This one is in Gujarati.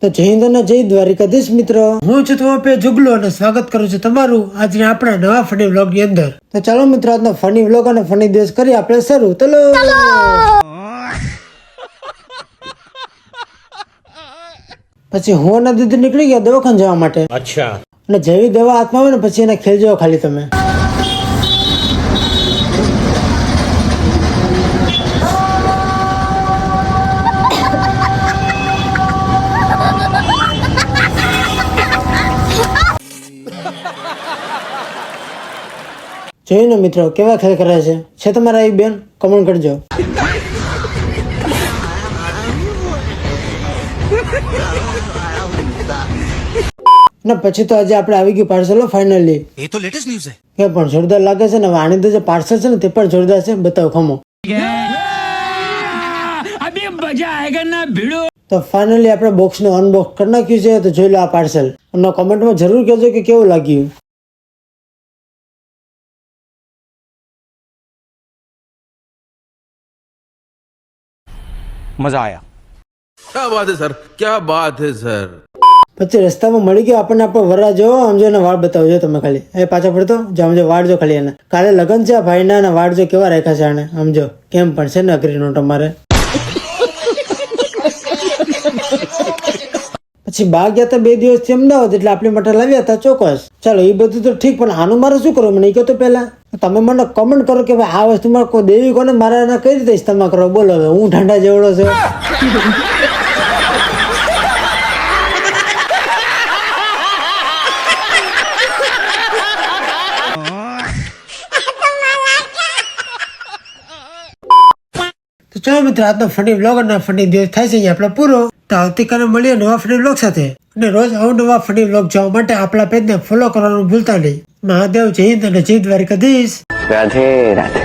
તો જય હિન્દ અને જય દ્વારિકાધીશ મિત્રો, હું છું તમારો પે જુગલો અને સ્વાગત કરું છું તમારું આજના આપણા નવા ફની વ્લોગ ની અંદર। તો ચાલો મિત્રો, આજનો ફની વ્લોગ અને ફની દિવસ કરી આપણે શરૂ। ચલો પછી હું અને દીદી નીકળી ગયા દવાખાને જવા માટે। અચ્છા। અને જેવી દવા હાથમાં આવે ને પછી એને ખેલ જાઓ ખાલી તમે। જોયું ને મિત્રો કેવા ખેલ કરે છે તમારા એ બેન? કમેન્ટ કરજો। ને પછી તો આજે આપણે આવી ગયું પાર્સલ ફાઇનલી। ये तो लेटेस्ट न्यूज़ है। કે પણ જોરદાર લાગે છે ને। આની તો જે પાર્સલ છે ને તે પણ જોરદાર છે। બતાવો ખમો। अभी मजा आएगा ना भिड़ो। તો ફાઇનલી આપણે બોક્સ નું અનબોક્સ કરી નાખ્યું છે। તો જોઈ લો આ પાર્સલ। અમને કમેન્ટમાં જરૂર કહેજો કે કેવું લાગ્યું। मजा आया। क्या बात है सर, क्या बात है सर। પછી રસ્તામાં મળી ગયો આપણને આપણો વરરા જેવો। આમ જો એના વાળ બતાવજો તમે ખાલી। એ પાછા પડતો જો આમ જો વાળ જો ખાલી એને। કાલે લગન છે ભાઈના અને વાળ જો કેવા રાખ્યા છે આને। આમ જો કેમ પણ છે ને અઘરી નોટ અમારે। પછી બા ગયા હતા 2 દિવસથી અમદાવાદ, એટલે આપણી માટે લાવ્યા હતા ચોક્કસ। ચાલો એ બધું તો ઠીક, પણ આનું મારે શું કરવું મને એ કહો તો પહેલા। તમે મને કમેન્ટ કરો કે ભાઈ આ વસ્તુ મારે કોઈ દેવી કોને મારા કઈ રીતે ઇસ્તેમાલ કરો? બોલો હવે હું ઠંડા જેવડો છે। તો ચાલો મિત્રો, આજનો ફની વ્લોગ અને ફની દિવસ થાય છે અહીંયા આપણે પૂરો। તો આવતીકાલે મળીએ નવા ફની વ્લોગ સાથે। અને રોજ અવનવા ફની વ્લોગ જોવા માટે આપણા પેજને ફોલો કરવાનું ભૂલતા નહીં। મહાદેવ, જય હિન્દ અને જય દ્વારિકાધીશ। राधे राधे।